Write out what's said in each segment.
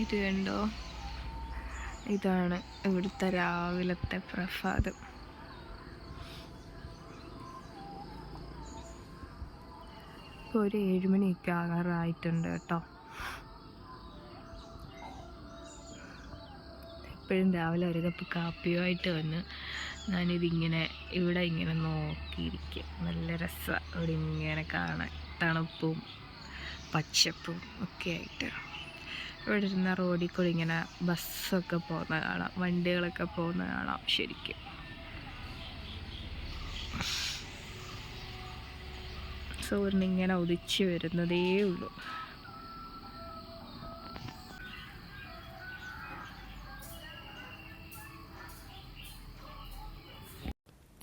ഇത് കണ്ടോ, ഇതാണ് ഇവിടുത്തെ രാവിലത്തെ പ്രഭാതം. ഒരു 7 മണിയൊക്കെ ആകാറായിട്ടുണ്ട് കേട്ടോ. എപ്പോഴും രാവിലെ ഒരു കപ്പ് കാപ്പിയുമായിട്ട് വന്ന് ഞാനിതിങ്ങനെ ഇവിടെ ഇങ്ങനെ നോക്കിയിരിക്കും. നല്ല രസമാണ് ഇവിടെ ഇങ്ങനെ കാണാൻ, തണുപ്പും പച്ചപ്പും ഒക്കെ ആയിട്ട്. ഇവിടെ ഇരുന്ന റോഡിൽ കൂടി ഇങ്ങനെ ബസ്സൊക്കെ പോകുന്ന കാണാം, വണ്ടികളൊക്കെ പോകുന്ന കാണാം. ശരിക്കും സൂര്യൻ ഇങ്ങനെ ഉദിച്ച് വരുന്നതേ ഉള്ളൂ.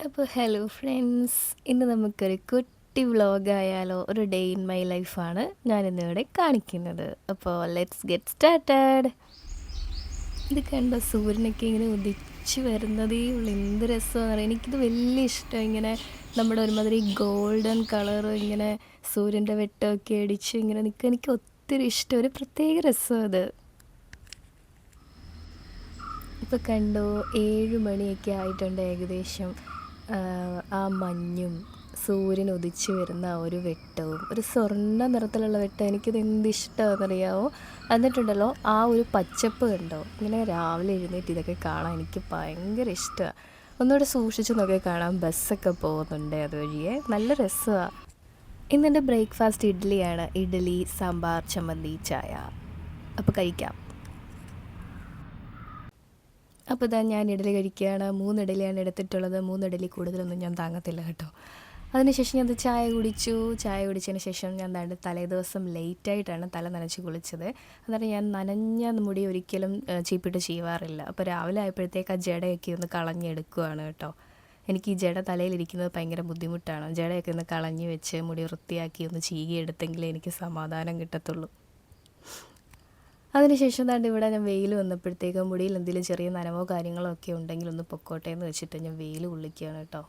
അപ്പോൾ ഹലോ ഫ്രണ്ട്സ്, ഇന്ന് നമുക്കൊരു കുട്ടി വ്ളോഗായാലോ? ഒരു ഡേ ഇൻ മൈ ലൈഫാണ് ഞാനിന്നിവിടെ കാണിക്കുന്നത്. അപ്പോൾ ലെറ്റ്സ് ഗെറ്റ് സ്റ്റാർട്ടഡ്. ഇത് കണ്ടോ, സൂര്യനൊക്കെ ഇങ്ങനെ ഉദിച്ച് വരുന്നതേ ഉള്ളൂ. എന്ത് രസമാണെന്ന് പറയാം. എനിക്കിത് വലിയ ഇഷ്ടമാണ്. ഇങ്ങനെ നമ്മുടെ ഒരുമാതിരി ഗോൾഡൻ കളർ ഇങ്ങനെ സൂര്യൻ്റെ വെട്ടമൊക്കെ അടിച്ച് ഇങ്ങനെ നിൽക്കുക. എനിക്ക് ഒത്തിരി ഇഷ്ടം. ഒരു പ്രത്യേക രസം അത്. ഇപ്പോൾ കണ്ടോ, 7 മണിയൊക്കെ ആയിട്ടുണ്ട് ഏകദേശം. ആ മഞ്ഞും സൂര്യൻ ഉദിച്ച് വരുന്ന ആ ഒരു വെട്ടവും, ഒരു സ്വർണ്ണ നിറത്തിലുള്ള വെട്ടം, എനിക്കിത് എന്ത് ഇഷ്ടമാണെന്നറിയാമോ? എന്നിട്ടുണ്ടല്ലോ ആ ഒരു പച്ചപ്പ് കണ്ടോ, ഇങ്ങനെ രാവിലെ എഴുന്നേറ്റ് ഇതൊക്കെ കാണാൻ എനിക്ക് ഭയങ്കര ഇഷ്ടമാണ്. ഒന്നുകൂടെ സൂക്ഷിച്ച് നോക്കി കാണാം, ബസ്സൊക്കെ പോകുന്നുണ്ട് അതുവഴിയെ. നല്ല രസമാണ്. ഇന്നെൻ്റെ ബ്രേക്ക്ഫാസ്റ്റ് ഇഡ്ഡലിയാണ്. ഇഡ്ഡലി, സാമ്പാർ, ചമ്മന്തി, ചായ. അപ്പോൾ കഴിക്കാം. അപ്പോൾ ഇതാ ഞാൻ ഇഡലി കഴിക്കുകയാണ്. 3 ഇഡലിയാണ് എടുത്തിട്ടുള്ളത്. 3 ഇഡലി കൂടുതലൊന്നും ഞാൻ താങ്ങത്തില്ല കേട്ടോ. അതിനുശേഷം ഞാൻ ചായ കുടിച്ചു. ചായ കുടിച്ചതിന് ശേഷം ഞാൻ തലേ ദിവസം ലേറ്റായിട്ടാണ് തല നനച്ച് കുളിച്ചത്. അന്നേരം ഞാൻ നനഞ്ഞ മുടി ഒരിക്കലും ചീപ്പിട്ട് ചെയ്യാറില്ല. അപ്പോൾ രാവിലെ ആയപ്പോഴത്തേക്ക് ആ ജടയൊക്കെ ഒന്ന് കളഞ്ഞെടുക്കുകയാണ് കേട്ടോ. എനിക്ക് ഈ ജട തലയിലിരിക്കുന്നത് ഭയങ്കര ബുദ്ധിമുട്ടാണ്. ജടയൊക്കെ ഒന്ന് കളഞ്ഞ് വെച്ച് മുടി വൃത്തിയാക്കി ഒന്ന് ചീകിയെടുത്തെങ്കിലേ എനിക്ക് സമാധാനം കിട്ടത്തുള്ളൂ. അതിനുശേഷം ഇവിടെ ഞാൻ വെയിൽ വന്നപ്പോഴത്തേക്കും മുടിയിൽ എന്തെങ്കിലും ചെറിയ നനവോ കാര്യങ്ങളോ ഒക്കെ ഉണ്ടെങ്കിൽ ഒന്ന് പൊക്കോട്ടെ എന്ന് വെച്ചിട്ട് ഞാൻ വെയിൽ കൊള്ളിക്കുകയാണ് കേട്ടോ.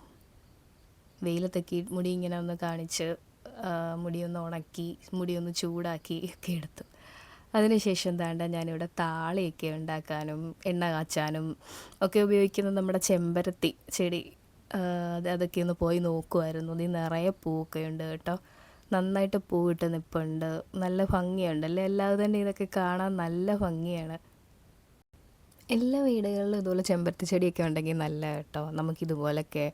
വെയിലത്തൊക്കെ മുടി ഇങ്ങനെ ഒന്ന് കാണിച്ച് മുടിയൊന്ന് ഉണക്കി മുടിയൊന്ന് ചൂടാക്കി ഒക്കെ എടുത്തു. അതിനുശേഷം ഞാനിവിടെ താളിയൊക്കെ ഉണ്ടാക്കാനും എണ്ണ കാച്ചാനും ഒക്കെ ഉപയോഗിക്കുന്ന നമ്മുടെ ചെമ്പരത്തി ചെടി, അതൊക്കെ ഒന്ന് പോയി നോക്കുമായിരുന്നു. ഇതിൽ നിറയെ പൂവൊക്കെ ഉണ്ട് കേട്ടോ. നന്നായിട്ട് പൂവിട്ട് നിൽപ്പുണ്ട്. നല്ല ഭംഗിയുണ്ടല്ലേ? അല്ലാതെ തന്നെ ഇതൊക്കെ കാണാൻ നല്ല ഭംഗിയാണ്. എല്ലാ വീടുകളിലും ഇതുപോലെ ചെമ്പരത്തി ചെടിയൊക്കെ ഉണ്ടെങ്കിൽ നല്ല കേട്ടോ. നമുക്കിതുപോലൊക്കെ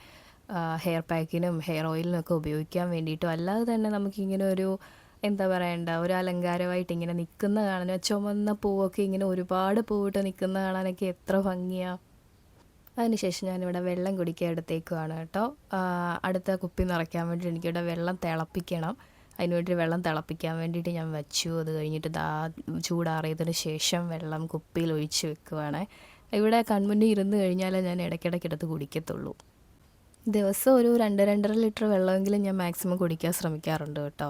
ഹെയർ പാക്കിനും ഹെയർ ഓയിലിനൊക്കെ ഉപയോഗിക്കാൻ വേണ്ടിയിട്ടും, അല്ലാതെ തന്നെ നമുക്കിങ്ങനെ ഒരു എന്താ പറയണ്ട, ഒരു അലങ്കാരമായിട്ട് ഇങ്ങനെ നിൽക്കുന്ന കാണാൻ, ചുമന്ന പൂവൊക്കെ ഇങ്ങനെ ഒരുപാട് പൂവിട്ട് നിൽക്കുന്ന കാണാനൊക്കെ എത്ര ഭംഗിയാണ്. അതിനുശേഷം ഞാനിവിടെ വെള്ളം കുടിക്കാൻ എടുത്തേക്കുവാണ് കേട്ടോ. അടുത്ത കുപ്പി നിറയ്ക്കാൻ വേണ്ടിയിട്ട് എനിക്കിവിടെ വെള്ളം തിളപ്പിക്കണം. അതിന് വേണ്ടി വെള്ളം തിളപ്പിക്കാൻ വേണ്ടിയിട്ട് ഞാൻ വെച്ചു. അത് കഴിഞ്ഞിട്ട് ചൂടാറിയതിന് ശേഷം വെള്ളം കുപ്പിയിൽ ഒഴിച്ച് വെക്കുവാണ്. ഇവിടെ കൺമുന്നിൽ ഇരുന്ന് കഴിഞ്ഞാലേ ഞാൻ ഇടയ്ക്കിടയ്ക്ക് എടുത്ത് കുടിക്കത്തുള്ളൂ. ദിവസം ഒരു 2-2.5 ലിറ്റർ വെള്ളമെങ്കിലും ഞാൻ മാക്സിമം കുടിക്കാൻ ശ്രമിക്കാറുണ്ട് കേട്ടോ.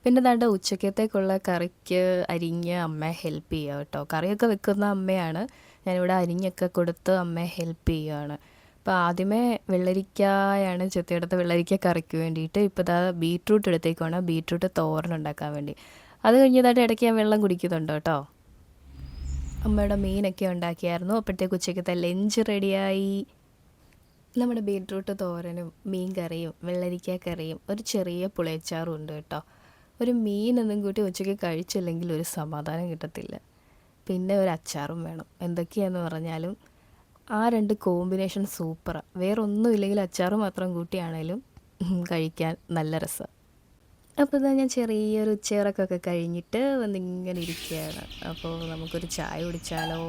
പിന്നെ ഉച്ചക്കത്തേക്കുള്ള കറിക്ക് അരിഞ്ഞ് അമ്മയെ ഹെൽപ്പ് ചെയ്യുക കേട്ടോ. കറിയൊക്കെ വെക്കുന്ന അമ്മയാണ്. ഞാനിവിടെ അരിഞ്ഞൊക്കെ കൊടുത്ത് അമ്മയെ ഹെൽപ്പ് ചെയ്യുകയാണ്. അപ്പോൾ ആദ്യമേ വെള്ളരിക്കയാണ് ചെത്തിയെടുത്ത വെള്ളരിക്ക കറിക്ക് വേണ്ടിയിട്ട്. ഇപ്പോൾ ബീട്രൂട്ട് എടുത്തേക്കാണ്, ബീട്രൂട്ട് തോരൻ ഉണ്ടാക്കാൻ വേണ്ടി. അത് കഴിഞ്ഞതായിട്ട് ഇടയ്ക്ക് ഞാൻ വെള്ളം കുടിക്കുന്നുണ്ട് കേട്ടോ. അമ്മയുടെ മീനൊക്കെ ഉണ്ടാക്കിയായിരുന്നു. അപ്പോഴത്തേക്ക് ഉച്ചക്കത്തെ ലഞ്ച് റെഡിയായി. നമ്മുടെ ബീട്രൂട്ട് തോരനും മീൻ കറിയും വെള്ളരിക്ക കറിയും ഒരു ചെറിയ പുളിയച്ചാറും ഉണ്ട് കേട്ടോ. ഒരു മീനൊന്നും കൂട്ടി ഉച്ചയ്ക്ക് കഴിച്ചില്ലെങ്കിൽ ഒരു സമാധാനം കിട്ടത്തില്ല. പിന്നെ ഒരു അച്ചാറും വേണം. എന്തൊക്കെയാണെന്ന് പറഞ്ഞാലും ആ 2 കോമ്പിനേഷൻ സൂപ്പറാണ്. വേറെ ഒന്നും ഇല്ലെങ്കിൽ അച്ചാറ് മാത്രം കൂട്ടിയാണേലും കഴിക്കാൻ നല്ല രസമാണ്. അപ്പോൾ ഞാൻ ചെറിയൊരു ഉച്ചയിറക്കമൊക്കെ കഴിഞ്ഞിട്ട് വന്നിങ്ങനെ ഇരിക്കുകയാണ്. അപ്പോൾ നമുക്കൊരു ചായ കുടിച്ചാലോ?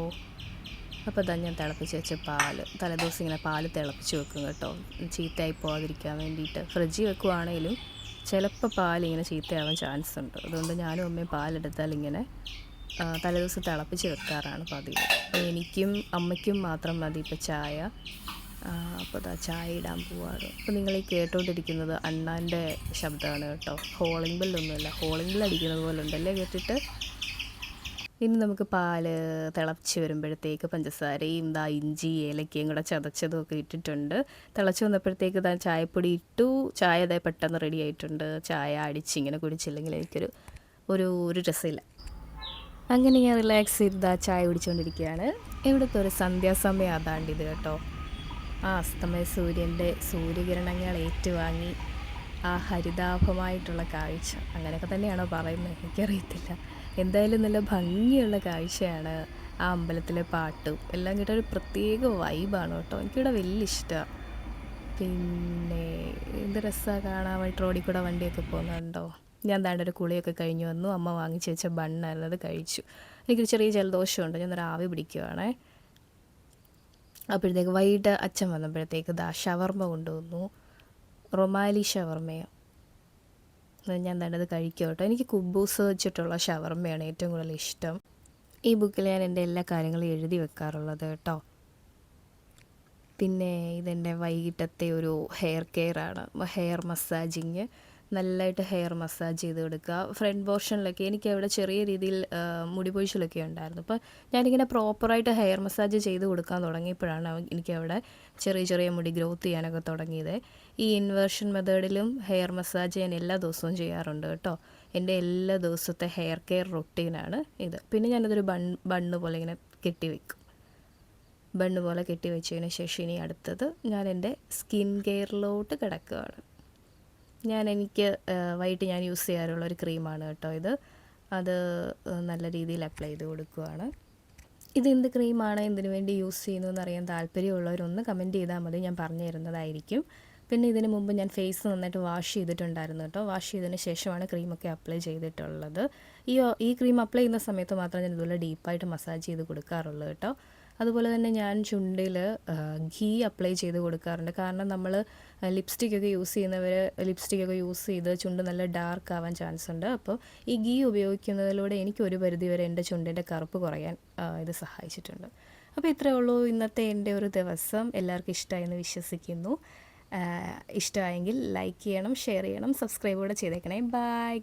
അപ്പോൾ ഞാൻ തിളപ്പിച്ച് വെച്ച തലേദിവസം ഇങ്ങനെ പാല് തിളപ്പിച്ച് വെക്കും കേട്ടോ, ചീത്തയായി പോകാതിരിക്കാൻ വേണ്ടിയിട്ട്. ഫ്രിഡ്ജിൽ വെക്കുവാണേലും ചിലപ്പോൾ പാലിങ്ങനെ ചീത്തയാവാൻ ചാൻസ് ഉണ്ട്. അതുകൊണ്ട് ഞാനും അമ്മയും പാലെടുത്താൽ ഇങ്ങനെ തലേദിവസം തിളപ്പിച്ച് വെക്കാറാണ് പതിവ്. എനിക്കും അമ്മയ്ക്കും മാത്രം മതി ഇപ്പോൾ ചായ. അപ്പോൾ ചായ ഇടാൻ പോവാറ്. അപ്പോൾ നിങ്ങൾ ഈ കേട്ടോണ്ടിരിക്കുന്നത് അണ്ണാൻ്റെ ശബ്ദമാണ് കേട്ടോ. ഹോളിംഗ് ബെല്ലൊന്നുമല്ല, ഹോളിംഗ് ബെൽ അടിക്കുന്നത് പോലെ ഉണ്ടല്ലേ കേട്ടിട്ട്. ഇനി നമുക്ക് പാല് തിളച്ച് വരുമ്പോഴത്തേക്ക് പഞ്ചസാരയും ഇഞ്ചി ഏലക്കയും കൂടെ ചതച്ചതും ഒക്കെ ഇട്ടിട്ടുണ്ട്. തിളച്ച് വന്നപ്പോഴത്തേക്ക് ചായപ്പൊടി ഇട്ടു. ചായ പെട്ടെന്ന് റെഡി ആയിട്ടുണ്ട്. ചായ അടിച്ചിങ്ങനെ കുടിച്ചില്ലെങ്കിൽ എനിക്കൊരു രസമില്ല. അങ്ങനെ ഞാൻ റിലാക്സ് ചെയ്ത് ചായ കുടിച്ചുകൊണ്ടിരിക്കുകയാണ്. ഇവിടുത്തെ ഒരു സന്ധ്യാസമയം അതാണ്ടിത് കേട്ടോ. ആ അസ്തമയ സൂര്യൻ്റെ സൂര്യകിരണങ്ങൾ ഏറ്റുവാങ്ങി ആ ഹരിതാഭമായിട്ടുള്ള കാഴ്ച, അങ്ങനെയൊക്കെ തന്നെയാണോ പറയുന്നത് എനിക്കറിയത്തില്ല. എന്തായാലും നല്ല ഭംഗിയുള്ള കാഴ്ചയാണ്. ആ അമ്പലത്തിലെ പാട്ടും എല്ലാം കേട്ടൊരു പ്രത്യേക വൈബാണ് കേട്ടോ. എനിക്കിവിടെ വലിയ ഇഷ്ടമാണ്. പിന്നെ എന്ത് രസമാണ് കാണാനായിട്ട്. റോഡിൽ കൂടെ വണ്ടിയൊക്കെ പോകുന്നുണ്ടോ. ഞാൻ ദാണ്ട് ഒരു കുളിയൊക്കെ കഴിഞ്ഞ് വന്നു. അമ്മ വാങ്ങിച്ച് വെച്ച ബണ്ണായിരുന്നു, അത് കഴിച്ചു. എനിക്കൊരു ചെറിയ ജലദോഷമുണ്ട്, ഞാൻ ഒരു ആവി പിടിക്കുവാണേ. അപ്പോഴത്തേക്ക് വൈകിട്ട് അച്ഛൻ വന്നപ്പോഴത്തേക്ക് ഷവർമ്മ കൊണ്ടുവന്നു. റൊമാലി ഷവർമ്മയോ, ഞാൻ ദാണ്ടത് കഴിക്കും കേട്ടോ. എനിക്ക് കുബൂസ് വെച്ചിട്ടുള്ള ഷവർമ്മയാണ് ഏറ്റവും കൂടുതൽ ഇഷ്ടം. ഈ ബുക്കിൽ ഞാൻ എൻ്റെ എല്ലാ കാര്യങ്ങളും എഴുതി വെക്കാറുള്ളത് കേട്ടോ. പിന്നെ ഇതെൻ്റെ വൈകിട്ടത്തെ ഒരു ഹെയർ കെയർ ആണ്. ഹെയർ മസാജിങ്, നല്ലതായിട്ട് ഹെയർ മസാജ് ചെയ്ത് കൊടുക്കുക. ഫ്രണ്ട് പോർഷനിലൊക്കെ എനിക്ക് അവിടെ ചെറിയ രീതിയിൽ മുടി പൊഴിച്ചിലൊക്കെ ഉണ്ടായിരുന്നു. അപ്പോൾ ഞാനിങ്ങനെ പ്രോപ്പറായിട്ട് ഹെയർ മസാജ് ചെയ്ത് കൊടുക്കാൻ തുടങ്ങിയപ്പോഴാണ് എനിക്കവിടെ ചെറിയ ചെറിയ മുടി ഗ്രോത്ത് ചെയ്യാനൊക്കെ തുടങ്ങിയത്. ഈ ഇൻവേർഷൻ മെത്തേഡിലും ഹെയർ മസാജ് ഞാൻ എല്ലാ ദിവസവും ചെയ്യാറുണ്ട് കേട്ടോ. എൻ്റെ എല്ലാ ദിവസത്തെ ഹെയർ കെയർ റൊട്ടീനാണ് ഇത്. പിന്നെ ഞാനതൊരു ബണ്ണ് പോലെ ഇങ്ങനെ കെട്ടി വെക്കും. ബണ്ണ് പോലെ കെട്ടി വെച്ചതിന് ശേഷം ഇനി അടുത്തത് ഞാൻ എൻ്റെ സ്കിൻ കെയറിലോട്ട് കിടക്കുകയാണ്. എനിക്ക് വൈകിട്ട് ഞാൻ യൂസ് ചെയ്യാറുള്ള ഒരു ക്രീമാണ് കേട്ടോ ഇത്. അത് നല്ല രീതിയിൽ അപ്ലൈ ചെയ്ത് കൊടുക്കുകയാണ്. ഇതെന്ത് ക്രീമാണ്, എന്തിനു വേണ്ടി യൂസ് ചെയ്യുന്നു എന്നറിയാൻ താല്പര്യമുള്ളവരൊന്ന് കമൻറ്റ് ചെയ്താൽ മതി, ഞാൻ പറഞ്ഞു തരുന്നതായിരിക്കും. പിന്നെ ഇതിന് മുമ്പ് ഞാൻ ഫേസ് നന്നായിട്ട് വാഷ് ചെയ്തിട്ടുണ്ടായിരുന്നു കേട്ടോ. വാഷ് ചെയ്തതിന് ശേഷമാണ് ക്രീമൊക്കെ അപ്ലൈ ചെയ്തിട്ടുള്ളത്. ഈ ക്രീം അപ്ലൈ ചെയ്യുന്ന സമയത്ത് മാത്രം ഞാൻ ഇതുപോലെ ഡീപ്പായിട്ട് മസാജ് ചെയ്ത് കൊടുക്കാറുള്ളൂ കേട്ടോ. അതുപോലെ തന്നെ ഞാൻ ചുണ്ടിൽ ഘീ അപ്ലൈ ചെയ്ത് കൊടുക്കാറുണ്ട്. കാരണം നമ്മൾ ലിപ്സ്റ്റിക്കൊക്കെ യൂസ് ചെയ്യുന്നവർ ലിപ്സ്റ്റിക്കൊക്കെ യൂസ് ചെയ്ത് ചുണ്ട് നല്ല ഡാർക്ക് ആവാൻ ചാൻസ് ഉണ്ട്. അപ്പോൾ ഈ ഘീ ഉപയോഗിക്കുന്നതിലൂടെ എനിക്കൊരു പരിധി വരെ എൻ്റെ ചുണ്ടിൻ്റെ കറുപ്പ് കുറയാൻ ഇത് സഹായിച്ചിട്ടുണ്ട്. അപ്പോൾ ഇത്രയേ ഉള്ളൂ ഇന്നത്തെ എൻ്റെ ഒരു ദിവസം. എല്ലാവർക്കും ഇഷ്ടമായെന്ന് വിശ്വസിക്കുന്നു. ഇഷ്ടമായെങ്കിൽ ലൈക്ക് ചെയ്യണം, ഷെയർ ചെയ്യണം, സബ്സ്ക്രൈബ് കൂടെ ചെയ്തേക്കണേ. ബൈ.